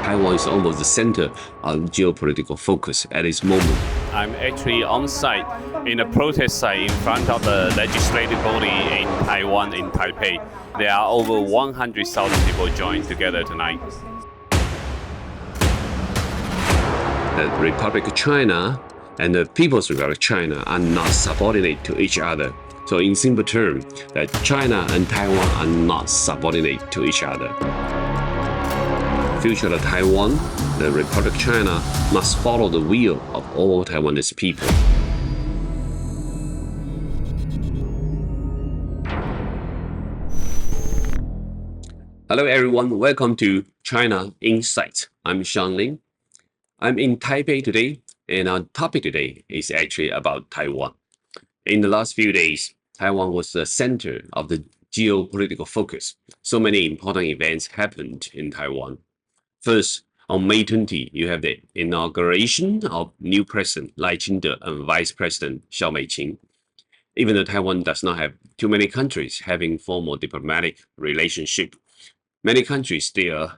Taiwan is almost the center of geopolitical focus at this moment. I'm actually on site in a protest site in front of the legislative body in Taiwan, in Taipei. There are over 100,000 people joined together tonight. The Republic of China and the People's Republic of China are not subordinate to each other. So in simple terms, that China and Taiwan are not subordinate to each other. Future of Taiwan, the Republic of China must follow the will of all Taiwanese people. Hello everyone, welcome to China Insights. I'm Sean Lin. I'm in Taipei today, and our topic today is actually about Taiwan. In the last few days, Taiwan was the center of the geopolitical focus. So many important events happened in Taiwan. First, on May 20, you have the inauguration of new President Lai Ching-te and Vice President Xiao Mei-qing. Even though Taiwan does not have too many countries having formal diplomatic relationship, many countries still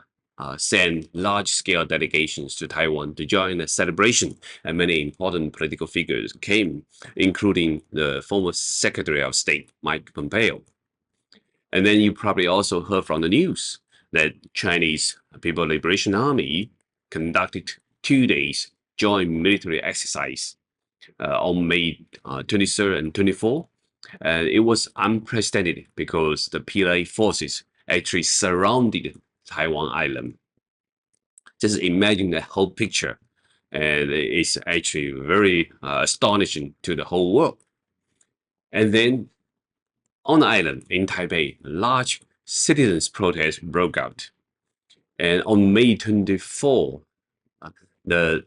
send large-scale delegations to Taiwan to join the celebration, and many important political figures came, including the former Secretary of State, Mike Pompeo. And then you probably also heard from the news that Chinese People's Liberation Army conducted 2 days joint military exercise on May 23rd and 24th. And it was unprecedented because the PLA forces actually surrounded Taiwan Island. Just imagine the whole picture, and it's actually very astonishing to the whole world. And then on the island in Taipei, large citizens' protests broke out. And on May 24, the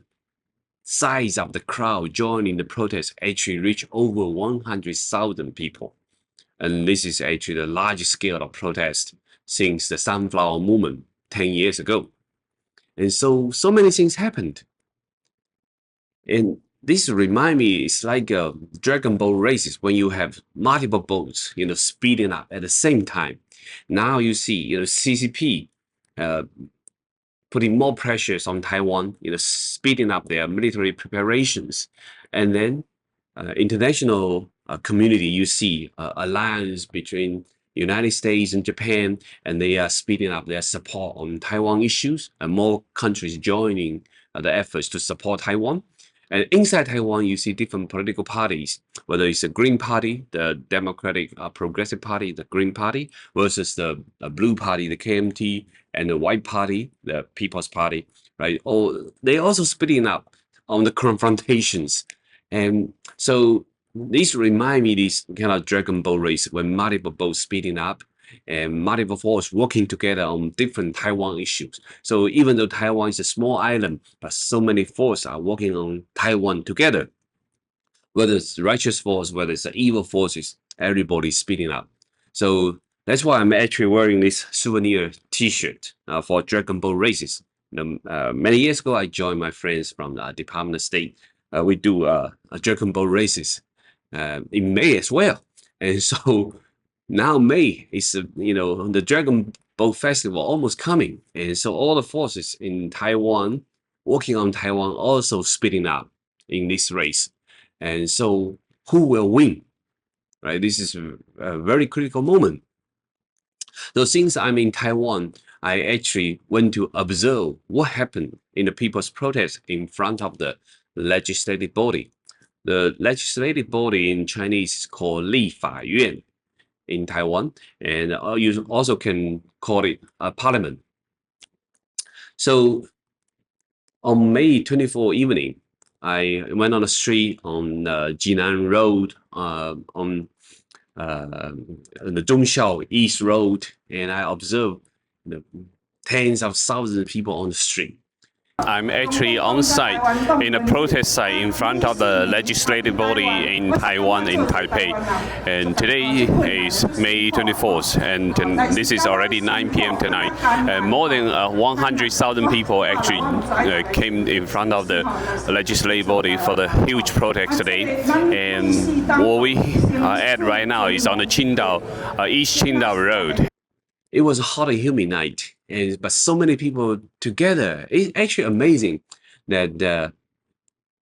size of the crowd joining the protest actually reached over 100,000 people. And this is actually the largest scale of protest since the Sunflower Movement 10 years ago. And so many things happened. And this reminds me, it's like a Dragon Boat races when you have multiple boats, speeding up at the same time. Now you see, CCP putting more pressures on Taiwan, speeding up their military preparations. And then international community, you see alliance between United States and Japan, and they are speeding up their support on Taiwan issues, and more countries joining the efforts to support Taiwan. And inside Taiwan, you see different political parties, whether it's the Green Party, the Democratic Progressive Party, the Green Party, versus the Blue Party, the KMT, and the White Party, the People's Party, right? They're also splitting up on the confrontations. And so this remind me this kind of Dragon Boat race when multiple boats speeding up and multiple forces working together on different Taiwan issues. So even though Taiwan is a small island, but so many forces are working on Taiwan together. Whether it's the righteous force, whether it's the evil forces, everybody's speeding up. So that's why I'm actually wearing this souvenir T-shirt for Dragon Boat races. Many years ago, I joined my friends from the Department of State. We do Dragon Boat races in May as well. And so now May is, the Dragon Boat Festival almost coming. And so all the forces in Taiwan, working on Taiwan, also speeding up in this race. And so who will win? Right? This is a very critical moment. So since I'm in Taiwan, I actually went to observe what happened in the people's protest in front of the legislative body. The legislative body in Chinese is called 立法院 in Taiwan, and you also can call it a parliament. So on May 24 evening, I went on the street on Jinan Road, on the Zhongxiao East Road, and I observed tens of thousands of people on the street. I'm actually on site in a protest site in front of the legislative body in Taiwan, in Taipei. And today is May 24th, and this is already 9 p.m. tonight. And more than 100,000 people actually came in front of the legislative body for the huge protest today. And what we are at right now is on the Qingdao, East Qingdao Road. It was a hot and humid night, and but so many people together. It's actually amazing that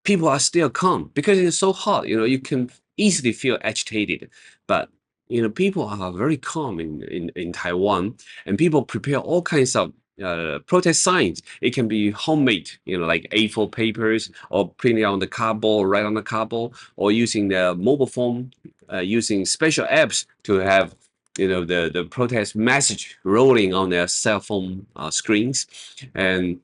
people are still calm because it's so hot. You can easily feel agitated, but people are very calm in Taiwan, and people prepare all kinds of protest signs. It can be homemade, like A4 papers, or printing on the cardboard, right on the cardboard, or using the mobile phone, using special apps to have the protest message rolling on their cell phone screens. And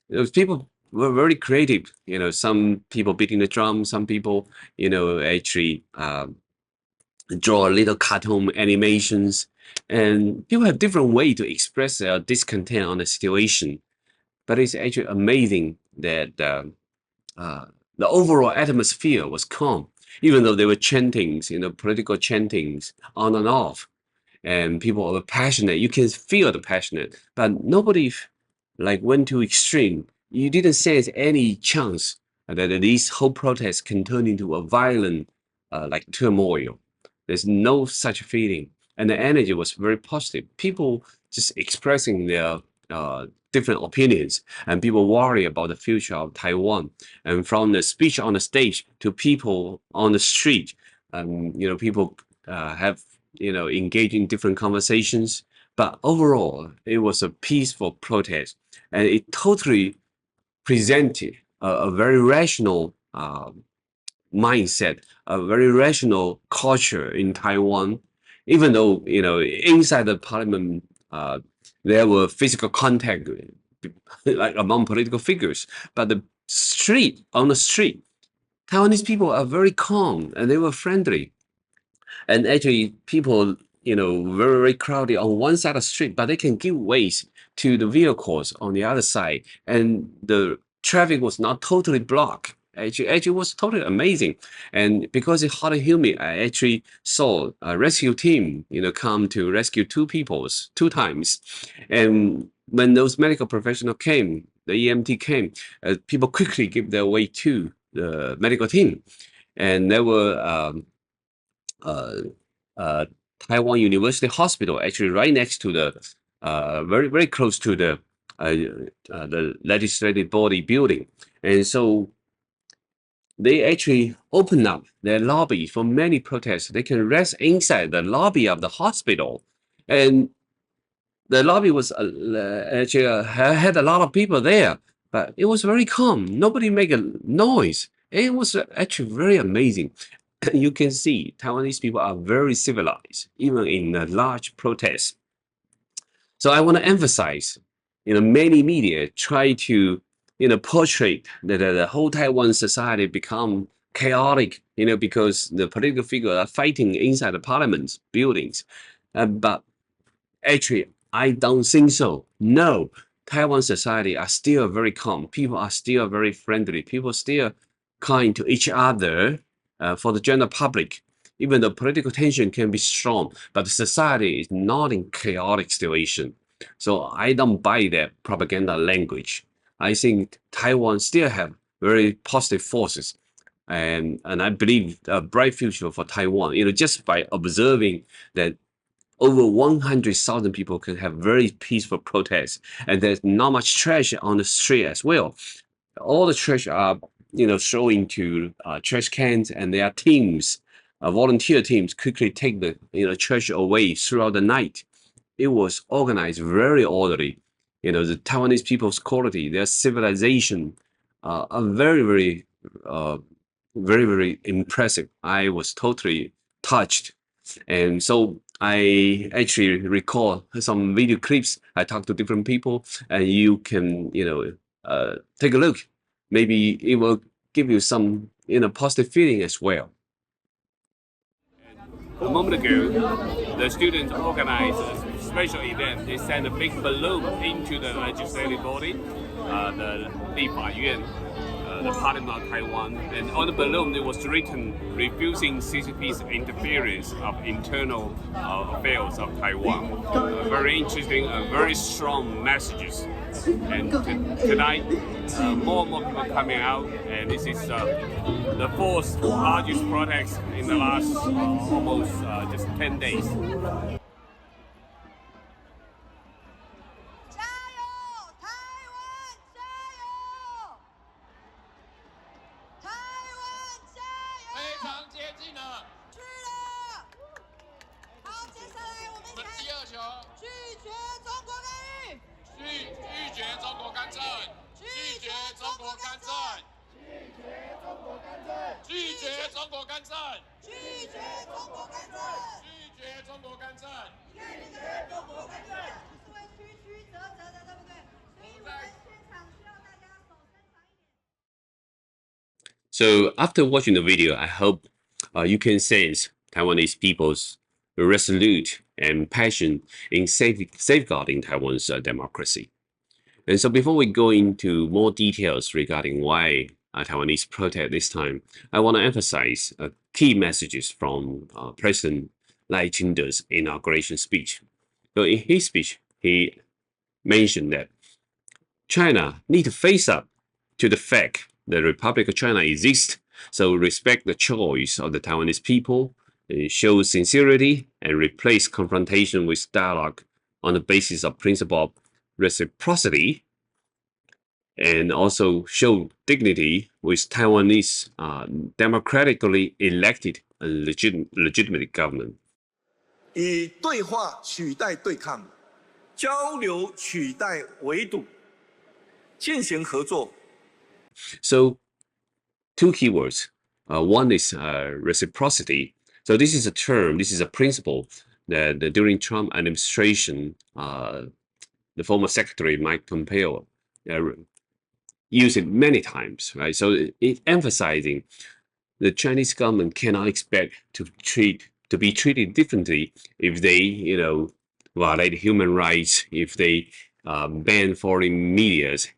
those people were very creative. Some people beating the drum, some people actually draw little cartoon animations, and people have different way to express their discontent on the situation. But it's actually amazing that the overall atmosphere was calm, even though there were chantings, political chantings on and off, and people were passionate. You can feel the passionate, but nobody like went to extreme. You didn't sense any chance that these whole protests can turn into a violent like turmoil. There's no such feeling, and the energy was very positive. People just expressing their different opinions, and people worry about the future of Taiwan. And from the speech on the stage to people on the street, people have engaging different conversations. But overall, it was a peaceful protest, and it totally presented a very rational mindset, a very rational culture in Taiwan. Even though inside the parliament there were physical contact like among political figures, but on the street, Taiwanese people are very calm and they were friendly. And actually, people, very, very crowded on one side of the street, but they can give ways to the vehicles on the other side. And the traffic was not totally blocked. Actually, it was totally amazing. And because it's hot and humid, I actually saw a rescue team, come to rescue two times. And when those medical professionals came, the EMT came, people quickly give their way to the medical team. And there were Taiwan University Hospital, actually right next to the, very, very close to the legislative body building. And so they actually opened up their lobby for many protests. They can rest inside the lobby of the hospital. And the lobby was actually had a lot of people there, but it was very calm. Nobody made a noise. It was actually very amazing. You can see Taiwanese people are very civilized, even in a large protest. So I want to emphasize, many media try to, portray that the whole Taiwan society become chaotic, because the political figures are fighting inside the parliament buildings. But actually, I don't think so. No, Taiwan society are still very calm. People are still very friendly. People still kind to each other. For the general public, even though political tension can be strong, but the society is not in chaotic situation. So I don't buy that propaganda language. I think Taiwan still have very positive forces, and I believe a bright future for Taiwan. Just by observing that over 100,000 people can have very peaceful protests, and there's not much trash on the street as well. All the trash are showing to trash cans, and their teams, volunteer teams, quickly take the trash away throughout the night. It was organized very orderly. The Taiwanese people's quality, their civilization, are very, very, very, very impressive. I was totally touched, and so I actually recall some video clips. I talked to different people, and you can take a look. Maybe it will give you some positive feeling as well. A moment ago, the students organized a special event. They sent a big balloon into the legislative body, the Legislative Yuan, the Parliament of Taiwan. And on the balloon, it was written, refusing CCP's interference of internal affairs of Taiwan. Very interesting, very strong messages. And tonight, more and more people coming out, and this is the fourth largest protest in the last almost just 10 days. 拒绝中国干政，拒绝中国干政，拒绝中国干政，拒绝中国干政。是会曲曲折折的，对不对？所以我们现场需要大家手伸长一点。So after watching the video, I hope you can sense Taiwanese people's resolute and passion in safeguarding Taiwan's democracy. And so before we go into more details regarding why Taiwanese protest this time, I want to emphasize key messages from President Lai Ching-te's inauguration speech. So in his speech, he mentioned that China need to face up to the fact the Republic of China exists, so respect the choice of the Taiwanese people, show sincerity, and replace confrontation with dialogue on the basis of principle of reciprocity, and also show dignity with Taiwanese democratically elected and legitimate government. 以对话取代对抗，交流取代围堵，进行合作。So, two keywords. One is reciprocity. So this is a term, this is a principle that during Trump administration, the former Secretary Mike Pompeo used it many times, right? So it emphasizing the Chinese government cannot expect to be treated differently if they, violate human rights, if they ban foreign medias,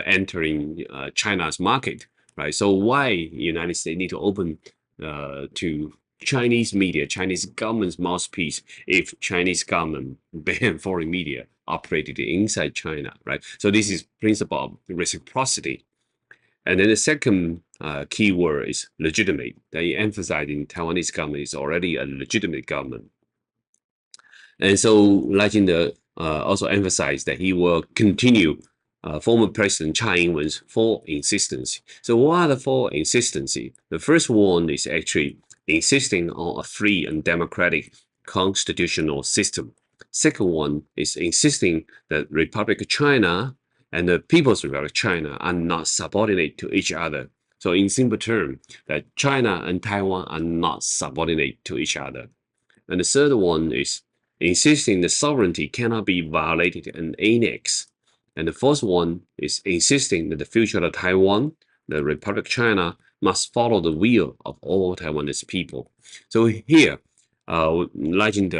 entering China's market, right? So why United States need to open to Chinese media, Chinese government's mouthpiece, if Chinese government ban foreign media operated inside China, right? So this is principle of reciprocity. And then the second key word is legitimate. They emphasizing Taiwanese government is already a legitimate government. And so Lai Ching also emphasized that he will continue former President Tsai Ing-wen's four insistency. So what are the four insistency? The first one is actually insisting on a free and democratic constitutional system. Second one is insisting that Republic of China and the People's Republic of China are not subordinate to each other. So in simple terms, that China and Taiwan are not subordinate to each other. And the third one is insisting the sovereignty cannot be violated and annexed. And the fourth one is insisting that the future of Taiwan, the Republic of China, must follow the will of all Taiwanese people. So here, Lai Ching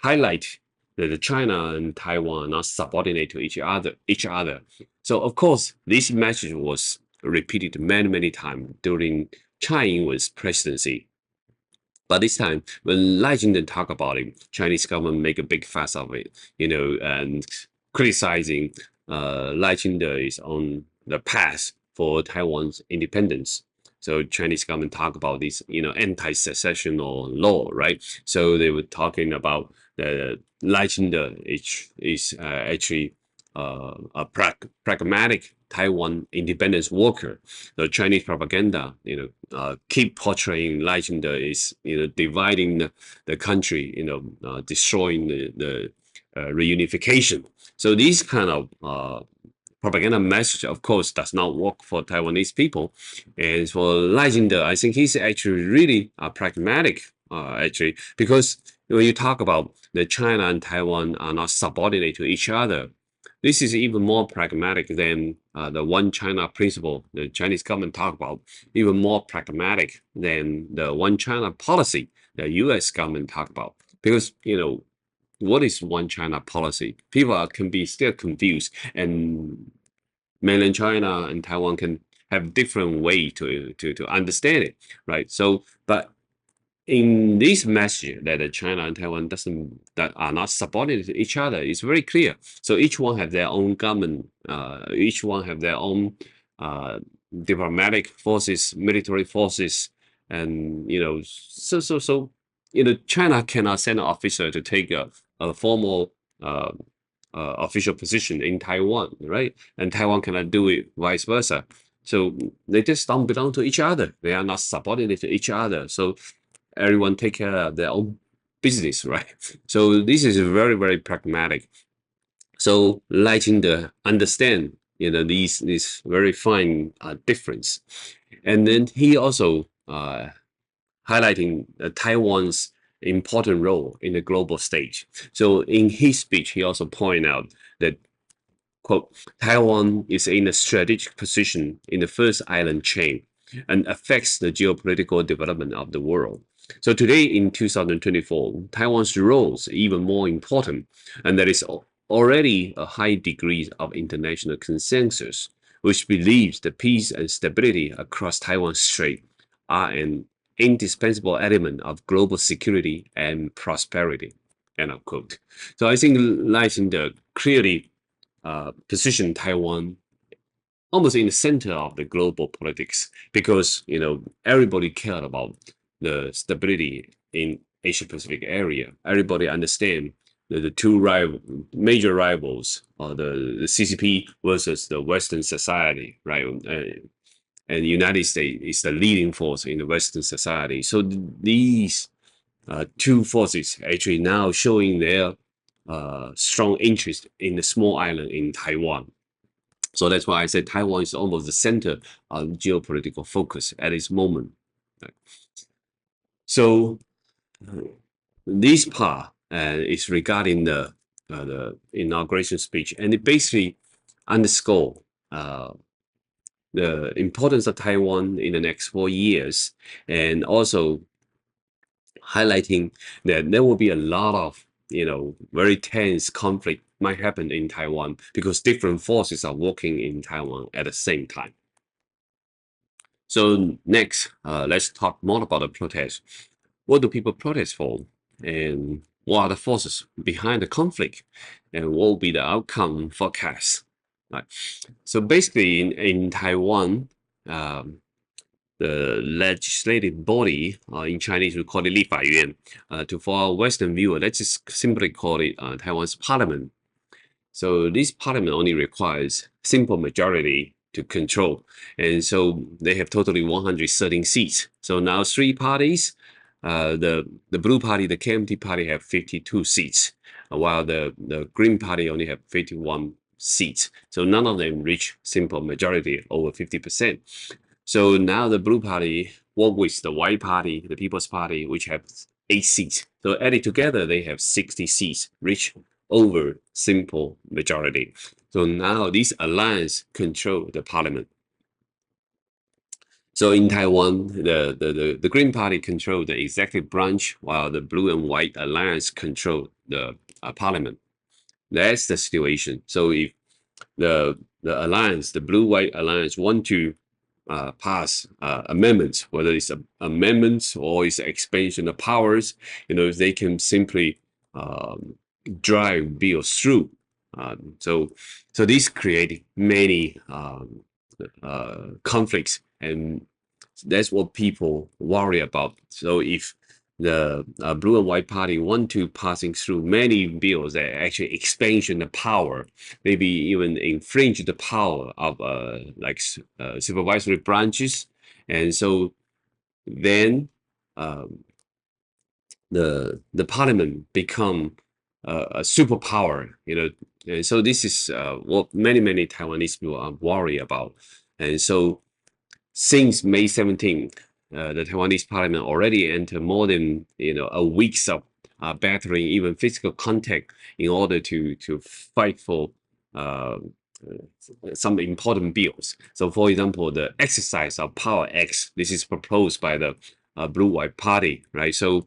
highlight that China and Taiwan are not subordinate to each other. So of course, this message was repeated many times during Tsai Ing-wen's presidency. But this time, when Lai Ching talk about it, Chinese government make a big fuss of it, and criticizing Lai Ching is on the path for Taiwan's independence. So Chinese government talk about this, anti-secessional law, right? So they were talking about the Lai Ching is actually a pragmatic Taiwan independence worker. The Chinese propaganda, keep portraying Lai Ching is, dividing the country, destroying the reunification. So these kind of propaganda message, of course, does not work for Taiwanese people. And for Lai Ching, I think he's actually really pragmatic, actually, because when you talk about the China and Taiwan are not subordinate to each other, this is even more pragmatic than the one China principle the Chinese government talk about, even more pragmatic than the one China policy the US government talk about. Because, what is one China policy? People can be still confused, and mainland China and Taiwan can have different way to understand it, right? So, but in this message that China and Taiwan that are not subordinate to each other, it's very clear. So each one have their own government, each one have their own diplomatic forces, military forces, and China cannot send an officer to take a formal official position in Taiwan, right? And Taiwan cannot do it vice versa. So they just don't belong to each other. They are not subordinate to each other. So everyone take care of their own business, right? So this is very pragmatic. So Lai Ching understand this very fine difference. And then he also highlighting Taiwan's important role in the global stage. So in his speech, he also pointed out that, quote, Taiwan is in a strategic position in the first island chain and affects the geopolitical development of the world. So today in 2024, Taiwan's role is even more important, and there is already a high degree of international consensus, which believes the peace and stability across Taiwan Strait are an indispensable element of global security and prosperity, end of quote. So I think lies in the clearly position Taiwan almost in the center of the global politics, because everybody cared about the stability in Asia Pacific area. Everybody understand the two major rivals, the CCP versus the Western society, right? And the United States is the leading force in the Western society. So these two forces actually now showing their strong interest in the small island in Taiwan. So that's why I said Taiwan is almost the center of geopolitical focus at this moment. So this part is regarding the inauguration speech, and it basically underscore the importance of Taiwan in the next 4 years, and also highlighting that there will be a lot of very tense conflict might happen in Taiwan because different forces are working in Taiwan at the same time. So next, let's talk more about the protest. What do people protest for? And what are the forces behind the conflict? And what will be the outcome forecast? Right. So basically in Taiwan, the legislative body, in Chinese we call it 立法院, for our Western viewer, let's just simply call it Taiwan's parliament. So this parliament only requires simple majority to control, and so they have totally 113 seats. So now three parties, the Blue Party, the KMT Party have 52 seats, while the Green Party only have 51 seats. So none of them reach simple majority over 50%. So now the Blue Party work with the White Party, the People's Party, which have 8 seats. So added together, they have 60 seats, reach over simple majority. So now this alliance control the parliament. So in Taiwan, the Green Party control the executive branch, while the Blue and White Alliance control the parliament. That's the situation. So if the alliance, the Blue-White Alliance, want to pass amendments, whether it's amendments or it's expansion of powers, if they can simply drive bills through. So this created many conflicts, and that's what people worry about. So if the Blue and White Party want to passing through many bills that actually expansion the power, maybe even infringe the power of supervisory branches, and so then the parliament become a superpower, and so this is what many Taiwanese people are worried about. And so since May 17th, the Taiwanese parliament already entered more than a weeks of battering, even physical contact, in order to fight for some important bills. So, for example, the exercise of Power X. This is proposed by the Blue-White Party, right? So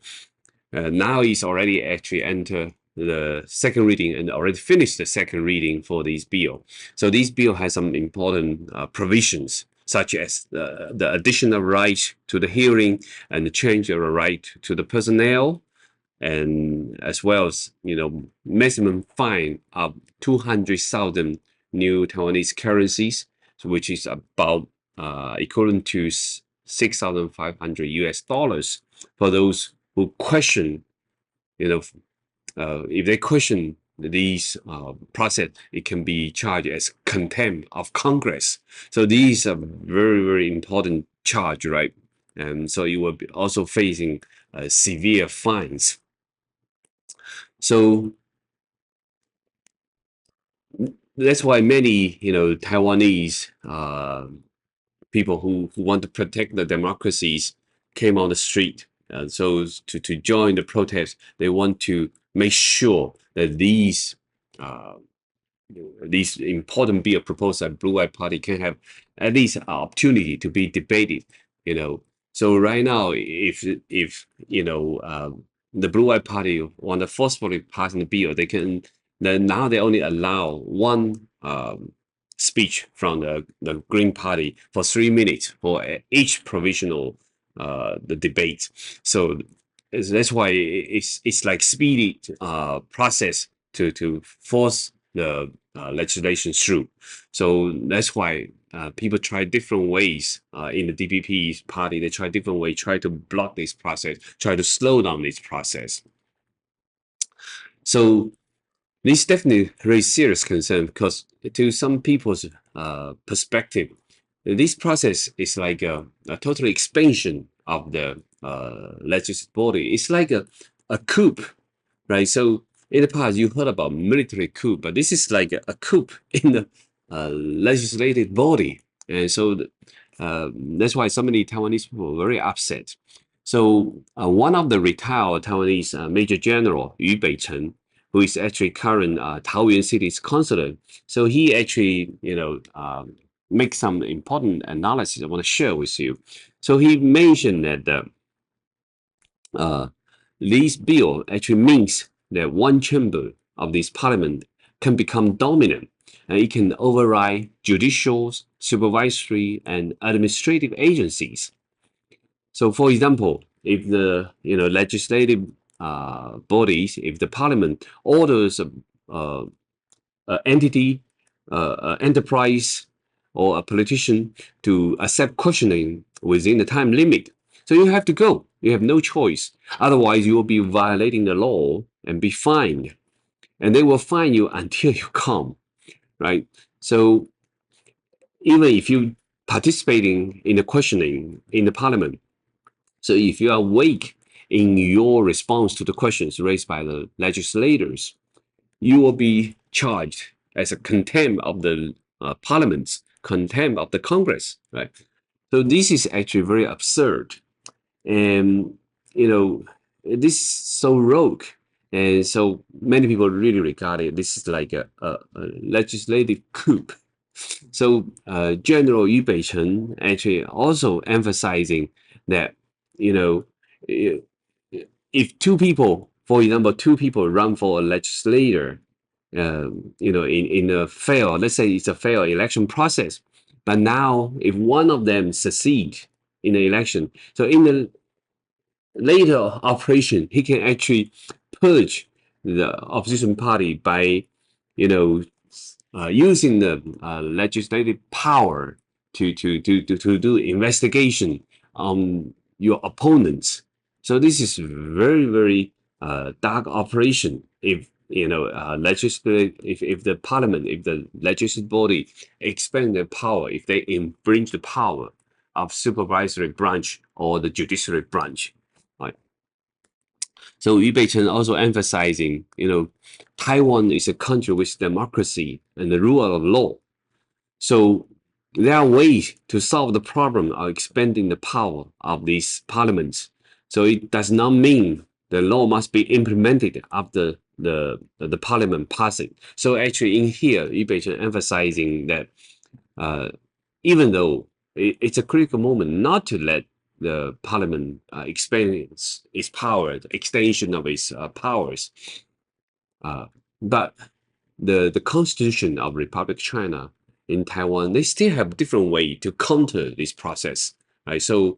now it's already actually entered the second reading and already finished the second reading for this bill. So this bill has some important provisions, such as the additional right to the hearing and the change of the right to the personnel, and as well as maximum fine of 200,000 new Taiwanese currencies, which is about equivalent to $6,500 for those who question, if they question these process, it can be charged as contempt of Congress. So these are very important charge, right? And so you will be also facing severe fines. So that's why many, Taiwanese people who want to protect the democracies came on the street. So to join the protest, they want to make sure that these important bill proposed by Blue White Party can have at least an opportunity to be debated. So right now, if the Blue White Party want to forcefully pass the bill, they can. Then now they only allow one speech from the Green Party for 3 minutes for each provisional the debate. So that's why it's like speedy process to force the legislation through. So that's why people try different ways in the DPP party. They try different ways, try to block this process, try to slow down this process. So this definitely raise serious concern because to some people's perspective, this process is like a total expansion of the legislative body. It's like a coup, right? So in the past, you heard about military coup, but this is like a coup in the legislative body. And so that's why so many Taiwanese people were very upset. So one of the retired Taiwanese Major General Yu Beicheng, who is actually current Taoyuan City's consular, so he actually, make some important analysis I want to share with you. So he mentioned that this bill actually means that one chamber of this parliament can become dominant and it can override judicial, supervisory, and administrative agencies. So, for example, if the legislative bodies, if the parliament orders a entity, enterprise, or a politician to accept questioning within the time limit, so you have to go. You have no choice. Otherwise, you will be violating the law and be fined, and they will fine you until you come, right? So even if you participating in the questioning in the parliament, so if you are weak in your response to the questions raised by the legislators, you will be charged as a contempt of the parliaments, contempt of the Congress, right? So this is actually very absurd, and this is so rogue, and so many people really regard it. This is like a legislative coup. So General Yu Beicheng actually also emphasizing that if two people, for example, two people run for a legislator, in a failed, let's say it's a failed election process, but now if one of them succeed in the election, so in the later operation, he can actually purge the opposition party by, using the legislative power to do investigation on your opponents. So this is very, very dark operation. If if the parliament, if the legislative body expand their power, if they infringe the power of supervisory branch or the judiciary branch, right? So Yu Beicheng also emphasizing, Taiwan is a country with democracy and the rule of law. So there are ways to solve the problem of expanding the power of these parliaments. So it does not mean the law must be implemented after the parliament passing. So actually in here, Yu Beicheng emphasizing that even though it's a critical moment not to let the parliament expand its power, the extension of its powers, but the Constitution of Republic of China in Taiwan, they still have different way to counter this process, right? So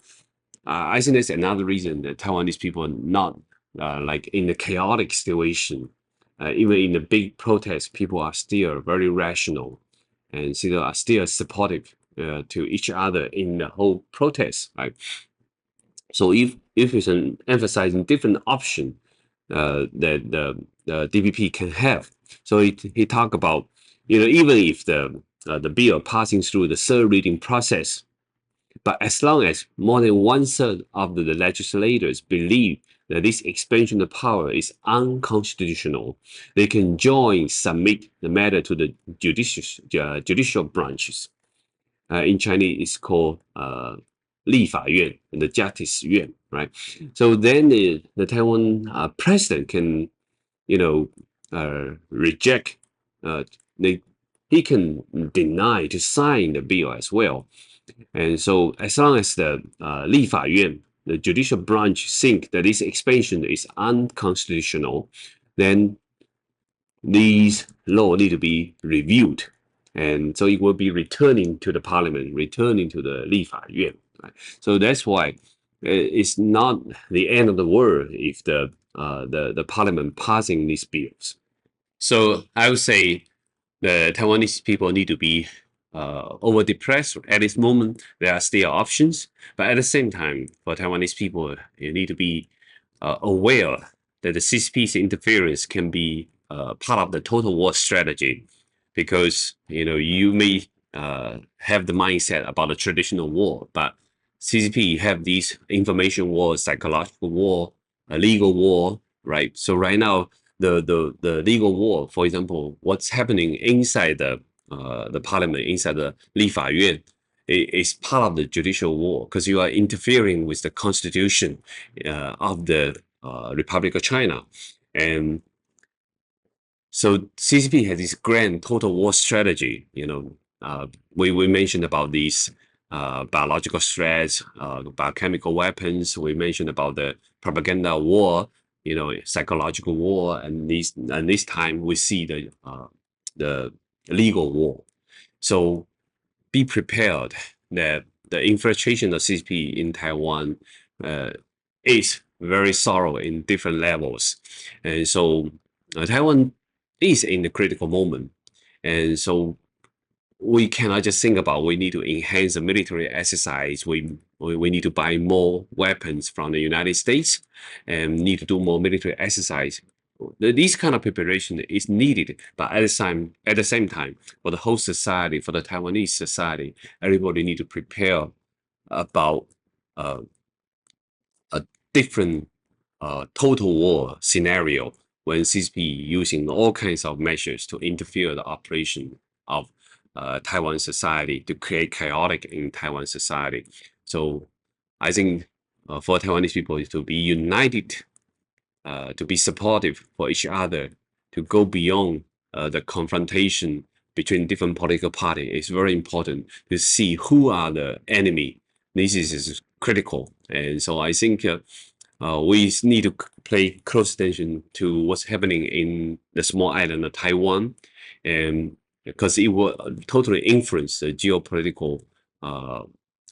I think that's another reason that Taiwanese people are not like in the chaotic situation. Even in the big protest, people are still very rational and still are still supportive to each other in the whole protest, right? So if it's an emphasizing different option that the DPP can have, so he talked about, even if the bill passing through the third reading process, but as long as more than 1/3 of the legislators believe that this expansion of power is unconstitutional, they can submit the matter to the judicial branches. In Chinese, it's called 立法院, the Justice Yuan, right? So then the Taiwan president can, reject, he can deny to sign the bill as well. And so as long as the 立法院, the judicial branch, think that this expansion is unconstitutional, then these laws need to be reviewed. And so it will be returning to the parliament, returning to the 立法院. Right? So that's why it's not the end of the world if the parliament passing these bills. So I would say the Taiwanese people need to be over depressed at this moment. There are still options, but at the same time, for Taiwanese people, you need to be aware that the CCP's interference can be part of the total war strategy, because you may have the mindset about the traditional war, but CCP have these information war, psychological war, legal war, right? So right now, the legal war, for example, what's happening inside the parliament, inside the 立法院, is part of the judicial war, because you are interfering with the constitution of the Republic of China. And so CCP has this grand total war strategy. We mentioned about these biological threats, biochemical weapons. We mentioned about the propaganda war, psychological war, and this time we see the legal war. So be prepared that the infiltration of CCP in Taiwan is very thorough in different levels. And so Taiwan is in the critical moment. And so we cannot just think about we need to enhance the military exercise. We need to buy more weapons from the United States and need to do more military exercise. This kind of preparation is needed, but at the same time, for the whole society, for the Taiwanese society, everybody need to prepare about a different total war scenario when CCP using all kinds of measures to interfere the operation of Taiwan society, to create chaotic in Taiwan society. So I think for Taiwanese people to be united, to be supportive for each other, to go beyond the confrontation between different political parties is very important, to see who are the enemy. This is critical. And so I think we need to pay close attention to what's happening in the small island of Taiwan, and because it will totally influence the geopolitical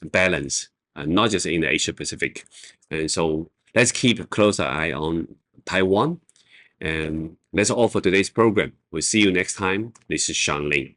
balance, not just in the Asia Pacific. And so let's keep a closer eye on Taiwan. And that's all for today's program. We'll see you next time. This is Sean Lin.